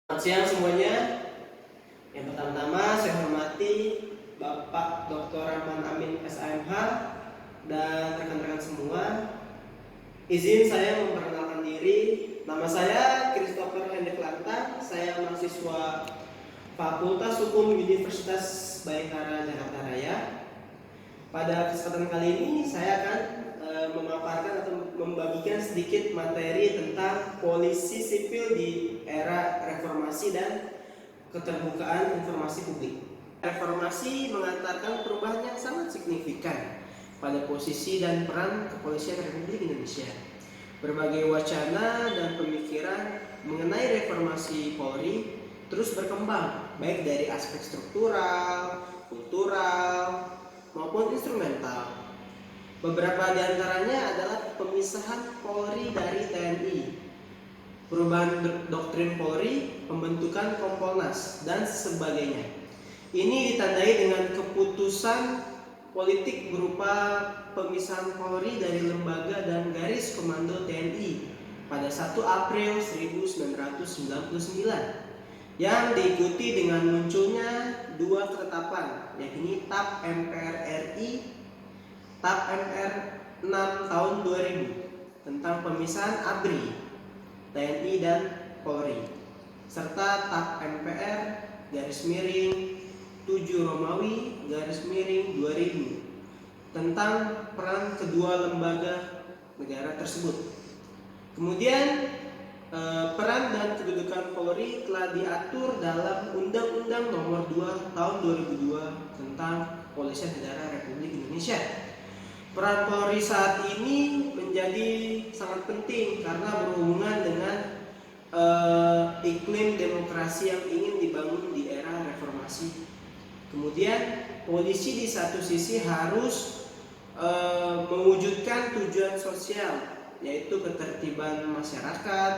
Selamat siang semuanya. Yang pertama-tama saya hormati Bapak Dr. Rahman Amin SAMH dan rekan-rekan semua. Izin saya memperkenalkan diri. Nama saya Christopher Hendrik Lantang. Saya mahasiswa Fakultas Hukum Universitas Bhayangkara Jakarta Raya. Pada kesempatan kali ini saya akan memaparkan atau membagikan sedikit materi tentang polisi sipil di era reformasi dan keterbukaan informasi publik. Reformasi mengantarkan perubahan yang sangat signifikan pada posisi dan peran kepolisian Republik Indonesia. Berbagai wacana dan pemikiran mengenai reformasi Polri terus berkembang, baik dari aspek struktural, kultural, maupun instrumental. Beberapa di antaranya adalah pemisahan Polri dari TNI, perubahan doktrin Polri, pembentukan Kompolnas, dan sebagainya. Ini ditandai dengan keputusan politik berupa pemisahan Polri dari lembaga dan garis komando TNI pada 1 April 1999 yang diikuti dengan munculnya dua ketetapan, yakni TAP MPR RI TAP MR 6 tahun 2000 tentang pemisahan ABRI, TNI dan Polri, serta TAP MPR garis miring 7 Romawi garis miring 2000 tentang peran kedua lembaga negara tersebut. Kemudian peran dan kedudukan Polri telah diatur dalam Undang-Undang Nomor 2 Tahun 2002 tentang Kepolisian Negara Republik Indonesia. Peran Polri saat ini menjadi sangat penting karena berhubungan dengan iklim demokrasi yang ingin dibangun di era reformasi. Kemudian polisi di satu sisi harus mewujudkan tujuan sosial, yaitu ketertiban masyarakat,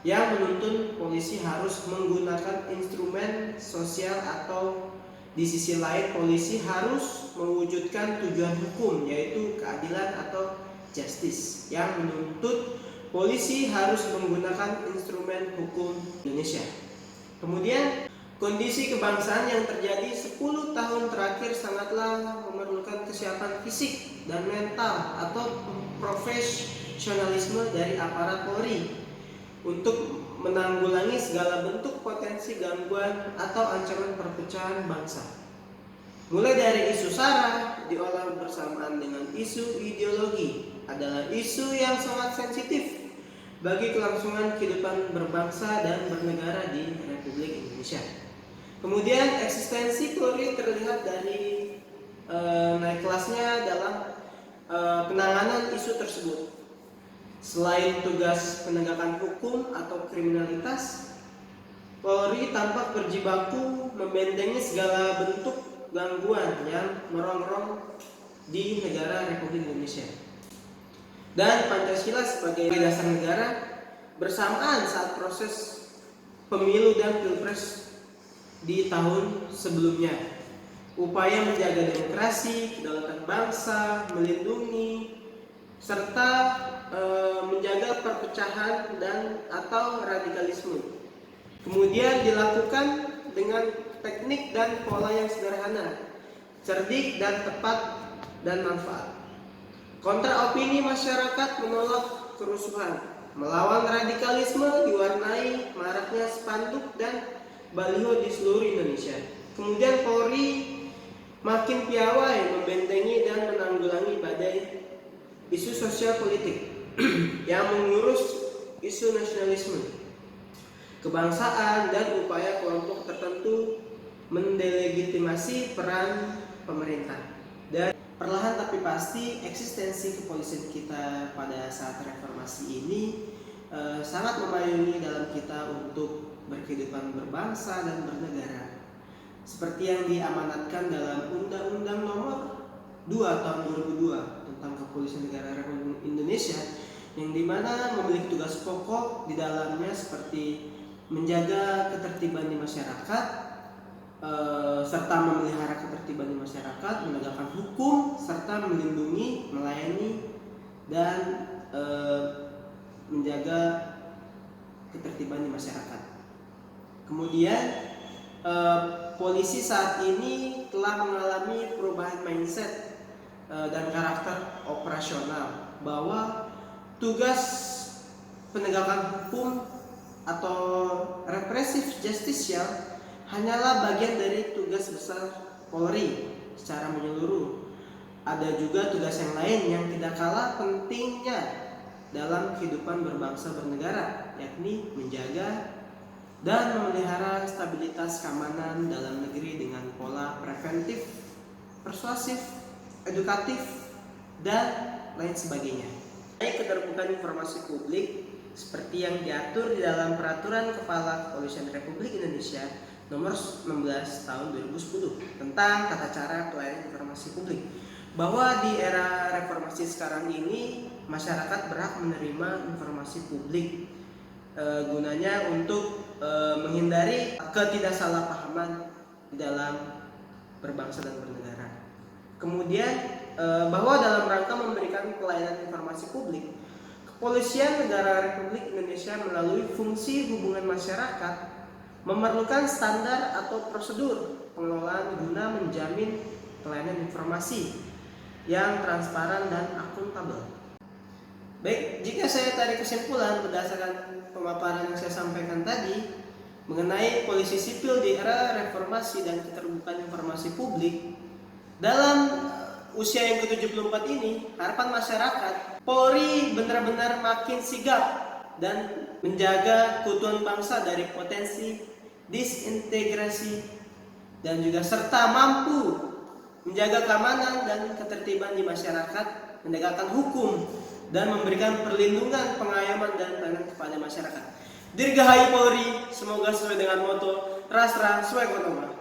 yang menuntun polisi harus menggunakan instrumen sosial, atau di sisi lain polisi harus mewujudkan tujuan hukum, yaitu keadilan atau justice, yang menuntut polisi harus menggunakan instrumen hukum Indonesia. Kemudian kondisi kebangsaan yang terjadi 10 tahun terakhir sangatlah memerlukan kesiapan fisik dan mental atau profesionalisme dari aparat Polri untuk menanggulangi segala bentuk potensi gangguan atau ancaman perpecahan bangsa. Mulai dari isu SARA diolah bersamaan dengan isu ideologi adalah isu yang sangat sensitif bagi kelangsungan kehidupan berbangsa dan bernegara di Republik Indonesia. Kemudian eksistensi Polri terlihat dari naik kelasnya dalam penanganan isu tersebut. Selain tugas penegakan hukum atau kriminalitas, Polri tampak berjibaku membentengi segala bentuk gangguan yang merongrong di negara Republik Indonesia. Dan Pancasila sebagai dasar negara bersamaan saat proses pemilu dan pilpres di tahun sebelumnya. Upaya menjaga demokrasi, kedaulatan bangsa, melindungi serta menjaga perpecahan dan atau radikalisme. Kemudian dilakukan dengan teknik dan pola yang sederhana, cerdik dan tepat dan manfaat. Kontra opini masyarakat menolak kerusuhan, melawan radikalisme diwarnai maraknya spanduk dan baliho di seluruh Indonesia. Kemudian Polri makin piawai membentengi dan menanggulangi badai isu sosial politik yang mengurus isu nasionalisme, kebangsaan, dan upaya kelompok tertentu mendelegitimasi peran pemerintah. Dan perlahan tapi pasti eksistensi kepolisian kita pada saat reformasi ini sangat memayungi dalam kita untuk berkehidupan berbangsa dan bernegara, seperti yang diamanatkan dalam Undang-Undang Nomor 2 Tahun 2002 tentang Kepolisian Negara Republik Indonesia, yang dimana memiliki tugas pokok di dalamnya seperti menjaga ketertiban di masyarakat, serta memelihara ketertiban di masyarakat, menegakkan hukum, serta melindungi, melayani, dan menjaga ketertiban di masyarakat. Kemudian polisi saat ini telah mengalami perubahan mindset dan karakter operasional, bahwa tugas penegakan hukum atau represif justisial hanyalah bagian dari tugas besar Polri secara menyeluruh. Ada juga tugas yang lain yang tidak kalah pentingnya dalam kehidupan berbangsa bernegara, yakni menjaga dan memelihara stabilitas keamanan dalam negeri dengan pola preventif, persuasif, edukatif, dan lain sebagainya. Keterbukaan informasi publik seperti yang diatur di dalam Peraturan Kepala Kepolisian Republik Indonesia Nomor 19 Tahun 2010 tentang tata cara pelayanan informasi publik, bahwa di era reformasi sekarang ini masyarakat berhak menerima informasi publik gunanya untuk menghindari ketidaksalahpahaman di dalam berbangsa dan bernegara. Kemudian bahwa dalam rangka memberikan pelayanan informasi publik, Kepolisian Negara Republik Indonesia melalui fungsi hubungan masyarakat memerlukan standar atau prosedur pengelolaan guna menjamin pelayanan informasi yang transparan dan akuntabel. Baik, jika saya tarik kesimpulan berdasarkan pemaparan yang saya sampaikan tadi mengenai polisi sipil di era reformasi dan keterbukaan informasi publik, dalam usia yang ke-74 ini, harapan masyarakat Polri benar-benar makin sigap dan menjaga keutuhan bangsa dari potensi disintegrasi, dan juga serta mampu menjaga keamanan dan ketertiban di masyarakat, menegakkan hukum, dan memberikan perlindungan, pengayoman, dan pelayanan kepada masyarakat. Dirgahayu Polri, semoga sesuai dengan moto Rastra Swekotoma.